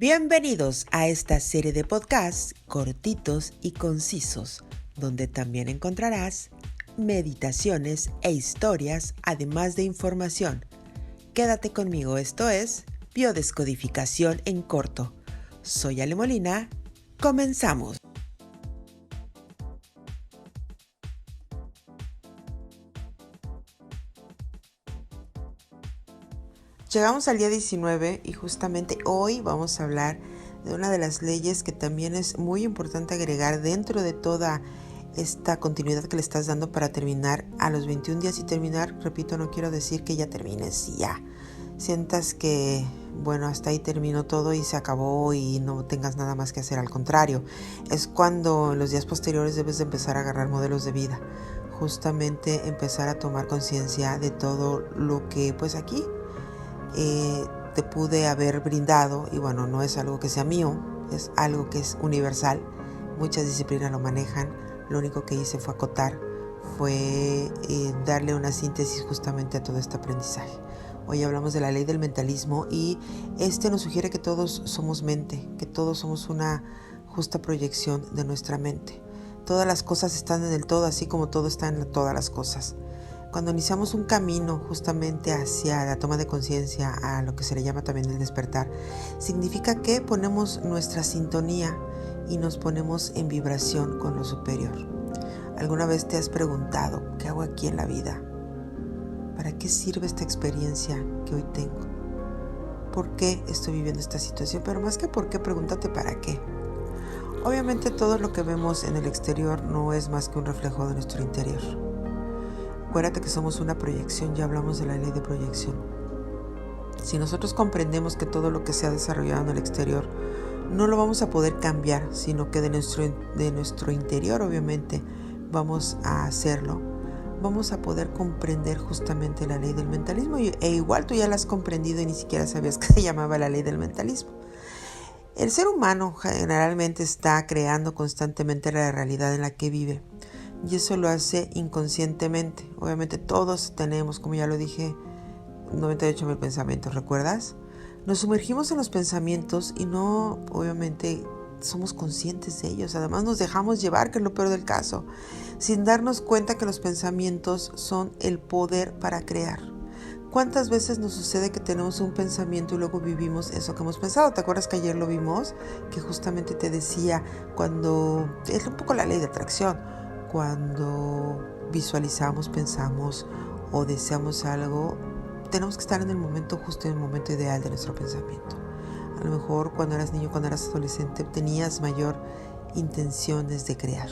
Bienvenidos a esta serie de podcasts cortitos y concisos, donde también encontrarás meditaciones e historias, además de información. Quédate conmigo, esto es Biodescodificación en corto. Soy Ale Molina, comenzamos. Llegamos al día 19 y justamente hoy vamos a hablar de una de las leyes que también es muy importante agregar dentro de toda esta continuidad que le estás dando para terminar a los 21 días y terminar, repito, no quiero decir que ya termines y ya sientas que, bueno, hasta ahí terminó todo y se acabó y no tengas nada más que hacer. Al contrario, es cuando en los días posteriores debes de empezar a agarrar modelos de vida, justamente empezar a tomar conciencia de todo lo que pues aquí te pude haber brindado. Y bueno, no es algo que sea mío, es algo que es universal, muchas disciplinas lo manejan. Lo único que hice fue acotar, fue darle una síntesis justamente a todo este aprendizaje. Hoy hablamos de la ley del mentalismo y nos sugiere que todos somos mente, que todos somos una justa proyección de nuestra mente. Todas las cosas están en el todo, así como todo está en todas las cosas. Cuando iniciamos un camino justamente hacia la toma de conciencia, a lo que se le llama también el despertar, significa que ponemos nuestra sintonía y nos ponemos en vibración con lo superior. ¿Alguna vez te has preguntado qué hago aquí en la vida? ¿Para qué sirve esta experiencia que hoy tengo? ¿Por qué estoy viviendo esta situación? Pero más que por qué, pregúntate para qué. Obviamente todo lo que vemos en el exterior no es más que un reflejo de nuestro interior. Acuérdate que somos una proyección, ya hablamos de la ley de proyección. Si nosotros comprendemos que todo lo que se ha desarrollado en el exterior no lo vamos a poder cambiar, sino que de nuestro interior obviamente vamos a hacerlo, vamos a poder comprender justamente la ley del mentalismo. E igual tú ya la has comprendido y ni siquiera sabías que se llamaba la ley del mentalismo. El ser humano generalmente está creando constantemente la realidad en la que vive. Y eso lo hace inconscientemente. Obviamente todos tenemos, como ya lo dije, 98,000 pensamientos, ¿recuerdas? Nos sumergimos en los pensamientos y no, obviamente, somos conscientes de ellos. Además nos dejamos llevar, que es lo peor del caso, sin darnos cuenta que los pensamientos son el poder para crear. ¿Cuántas veces nos sucede que tenemos un pensamiento y luego vivimos eso que hemos pensado? ¿Te acuerdas que ayer lo vimos? Que justamente te decía, cuando es un poco la ley de atracción. Cuando visualizamos, pensamos o deseamos algo, tenemos que estar en el momento justo, en el momento ideal de nuestro pensamiento. A lo mejor cuando eras niño, cuando eras adolescente, tenías mayor intenciones de crear.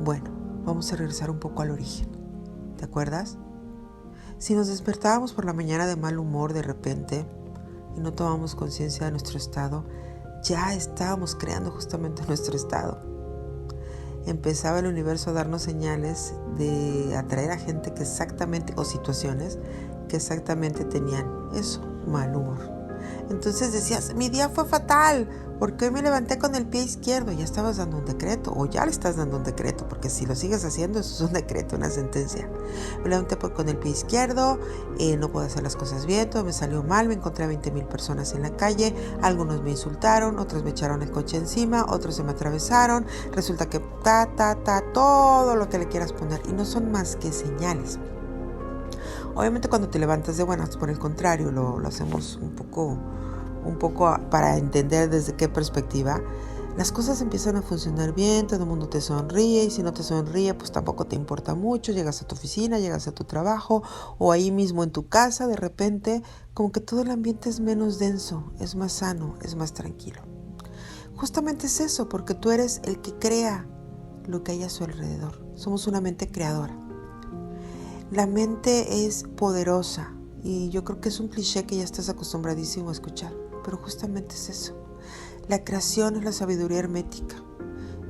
Bueno, vamos a regresar un poco al origen. ¿Te acuerdas? Si nos despertábamos por la mañana de mal humor de repente y no tomamos conciencia de nuestro estado, ya estábamos creando justamente nuestro estado. Empezaba el universo a darnos señales de atraer a gente que exactamente, o situaciones que exactamente tenían eso, mal humor. Entonces decías, mi día fue fatal, porque hoy me levanté con el pie izquierdo. Ya estabas dando un decreto, o ya le estás dando un decreto, porque si lo sigues haciendo, eso es un decreto, una sentencia. Me levanté con el pie izquierdo, no puedo hacer las cosas bien, todo me salió mal, me encontré a 20,000 personas en la calle, algunos me insultaron, otros me echaron el coche encima, otros se me atravesaron, resulta que todo lo que le quieras poner, y no son más que señales. Obviamente cuando te levantas de buenas, por el contrario, lo hacemos un poco para entender desde qué perspectiva. Las cosas empiezan a funcionar bien, todo el mundo te sonríe, y si no te sonríe, pues tampoco te importa mucho. Llegas a tu oficina, llegas a tu trabajo, o ahí mismo en tu casa, de repente, como que todo el ambiente es menos denso, es más sano, es más tranquilo. Justamente es eso, porque tú eres el que crea lo que hay a su alrededor. Somos una mente creadora. La mente es poderosa y yo creo que es un cliché que ya estás acostumbradísimo a escuchar, pero justamente es eso. La creación es la sabiduría hermética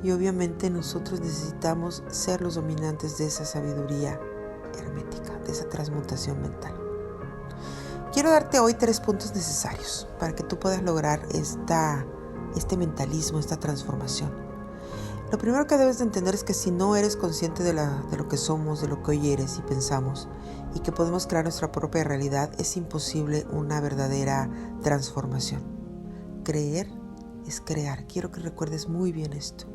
y obviamente nosotros necesitamos ser los dominantes de esa sabiduría hermética, de esa transmutación mental. Quiero darte hoy 3 puntos necesarios para que tú puedas lograr este mentalismo, esta transformación. Lo primero que debes de entender es que si no eres consciente de lo que somos, de lo que hoy eres y pensamos, y que podemos crear nuestra propia realidad, es imposible una verdadera transformación. Creer es crear. Quiero que recuerdes muy bien esto.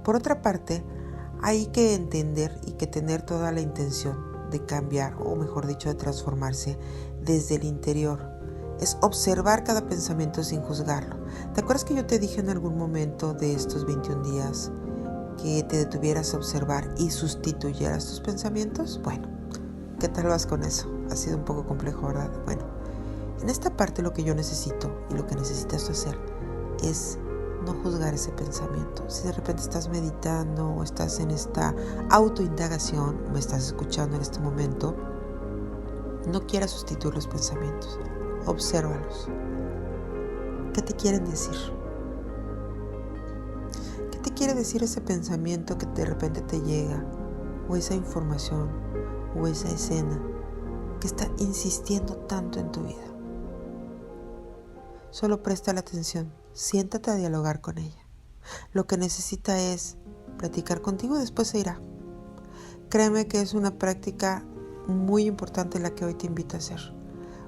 Por otra parte, hay que entender y que tener toda la intención de cambiar, o mejor dicho, de transformarse desde el interior. Es observar cada pensamiento sin juzgarlo. ¿Te acuerdas que yo te dije en algún momento de estos 21 días que te detuvieras a observar y sustituyeras tus pensamientos? Bueno, ¿qué tal vas con eso? Ha sido un poco complejo, ¿verdad? Bueno, en esta parte lo que yo necesito y lo que necesitas hacer es no juzgar ese pensamiento. Si de repente estás meditando o estás en esta autoindagación, o me estás escuchando en este momento, no quieras sustituir los pensamientos. Obsérvalos. ¿Qué te quieren decir? ¿Qué te quiere decir ese pensamiento que de repente te llega? O esa información, o esa escena que está insistiendo tanto en tu vida. Solo presta la atención, siéntate a dialogar con ella. Lo que necesita es platicar contigo y después se irá. Créeme que es una práctica muy importante la que hoy te invito a hacer.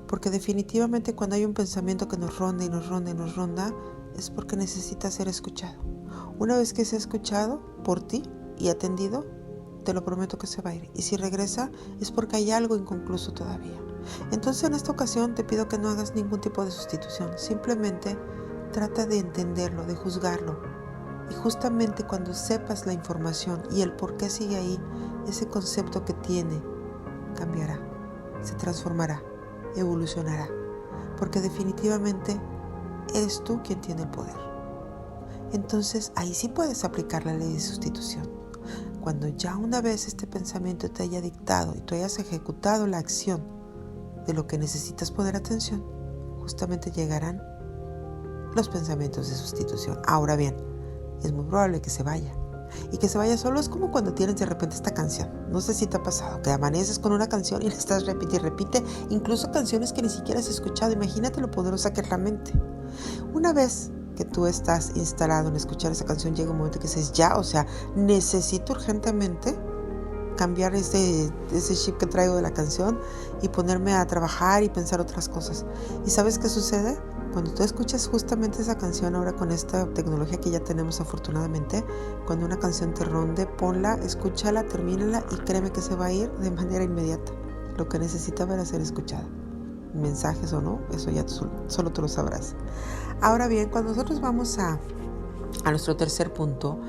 Porque definitivamente cuando hay un pensamiento que nos ronda y nos ronda y nos ronda, es porque necesita ser escuchado. Una vez que sea escuchado por ti y atendido, te lo prometo que se va a ir. Y si regresa, es porque hay algo inconcluso todavía. Entonces en esta ocasión te pido que no hagas ningún tipo de sustitución. Simplemente trata de entenderlo, de juzgarlo. Y justamente cuando sepas la información y el por qué sigue ahí, ese concepto que tiene cambiará, se transformará, evolucionará. Porque definitivamente eres tú quien tiene el poder. Entonces ahí sí puedes aplicar la ley de sustitución. Cuando ya una vez este pensamiento te haya dictado y tú hayas ejecutado la acción de lo que necesitas poner atención, justamente llegarán los pensamientos de sustitución. Ahora bien, es muy probable que se vaya. Y que se vaya solo es como cuando tienes de repente esta canción. No sé si te ha pasado, que amaneces con una canción y la estás repite y repite, incluso canciones que ni siquiera has escuchado. Imagínate lo poderosa que es la mente. Una vez que tú estás instalado en escuchar esa canción, llega un momento que dices, ya, o sea, necesito urgentemente cambiar ese chip que traigo de la canción y ponerme a trabajar y pensar otras cosas. ¿Y sabes qué sucede? Cuando tú escuchas justamente esa canción ahora con esta tecnología que ya tenemos afortunadamente, cuando una canción te ronde, ponla, escúchala, termínala y créeme que se va a ir de manera inmediata. Lo que necesitaba era ser escuchada. Mensajes o no, eso ya solo tú lo sabrás. Ahora bien, cuando nosotros vamos a nuestro tercer punto,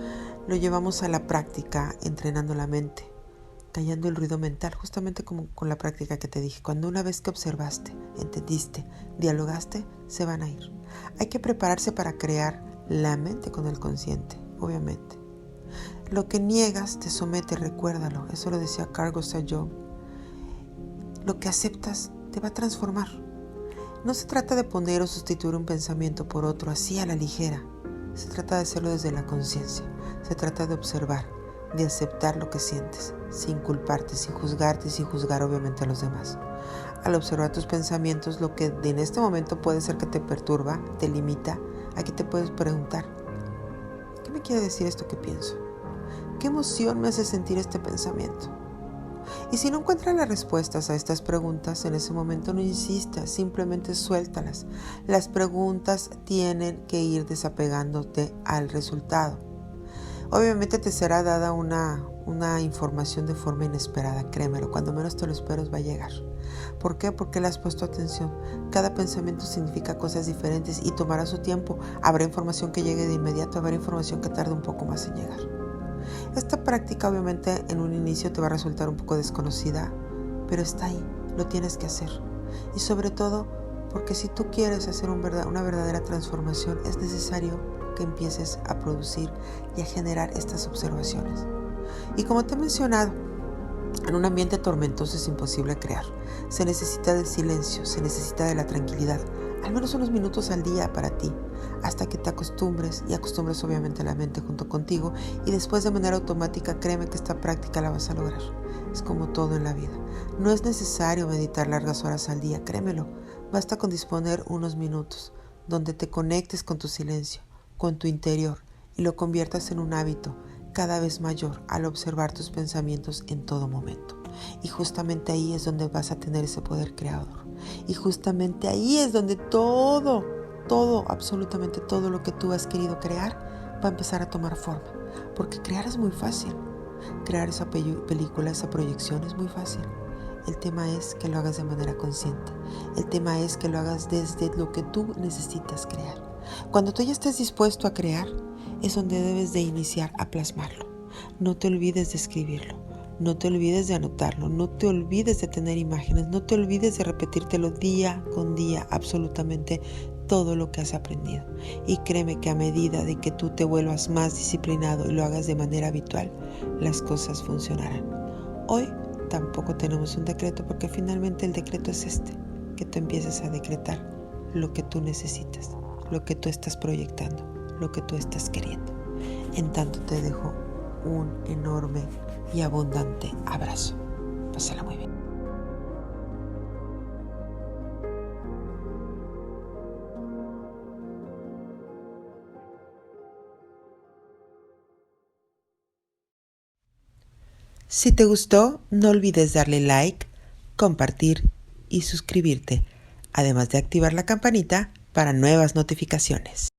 lo llevamos a la práctica entrenando la mente, callando el ruido mental, justamente como con la práctica que te dije. Cuando una vez que observaste, entendiste, dialogaste, se van a ir. Hay que prepararse para crear la mente con el consciente, obviamente. Lo que niegas te somete, recuérdalo. Eso lo decía Carl Gustav Jung. Lo que aceptas te va a transformar. No se trata de poner o sustituir un pensamiento por otro así a la ligera. Se trata de hacerlo desde la conciencia. Se trata de observar, de aceptar lo que sientes, sin culparte, sin juzgarte y sin juzgar obviamente a los demás. Al observar tus pensamientos, lo que en este momento puede ser que te perturba, te limita, aquí te puedes preguntar, ¿qué me quiere decir esto que pienso? ¿Qué emoción me hace sentir este pensamiento? Y si no encuentras las respuestas a estas preguntas, en ese momento no insistas, simplemente suéltalas. Las preguntas tienen que ir desapegándote al resultado. Obviamente te será dada una información de forma inesperada, créemelo, cuando menos te lo esperes va a llegar. ¿Por qué? Porque le has puesto atención. Cada pensamiento significa cosas diferentes y tomará su tiempo. Habrá información que llegue de inmediato, habrá información que tarde un poco más en llegar. Esta práctica obviamente en un inicio te va a resultar un poco desconocida, pero está ahí, lo tienes que hacer. Y sobre todo porque si tú quieres hacer una verdadera transformación, es necesario que empieces a producir y a generar estas observaciones. Y como te he mencionado, en un ambiente tormentoso es imposible crear. Se necesita del silencio, se necesita de la tranquilidad, al menos unos minutos al día para ti, hasta que te acostumbres y acostumbres obviamente la mente junto contigo, y después de manera automática créeme que esta práctica la vas a lograr. Es como todo en la vida. No es necesario meditar largas horas al día, créemelo. Basta con disponer unos minutos donde te conectes con tu silencio, con tu interior, y lo conviertas en un hábito cada vez mayor al observar tus pensamientos en todo momento. Y justamente ahí es donde vas a tener ese poder creador. Y justamente ahí es donde todo todo, absolutamente todo lo que tú has querido crear va a empezar a tomar forma. Porque crear es muy fácil. Crear esa película, esa proyección es muy fácil. El tema es que lo hagas de manera consciente. El tema es que lo hagas desde lo que tú necesitas crear. Cuando tú ya estés dispuesto a crear, es donde debes de iniciar a plasmarlo. No te olvides de escribirlo. No te olvides de anotarlo. No te olvides de tener imágenes. No te olvides de repetírtelo día con día, absolutamente todo lo que has aprendido. Y créeme que a medida de que tú te vuelvas más disciplinado y lo hagas de manera habitual, las cosas funcionarán. Hoy tampoco tenemos un decreto porque finalmente el decreto es que tú empieces a decretar lo que tú necesitas, lo que tú estás proyectando, lo que tú estás queriendo. En tanto te dejo un enorme y abundante abrazo. Pásala muy bien. Si te gustó, no olvides darle like, compartir y suscribirte, además de activar la campanita para nuevas notificaciones.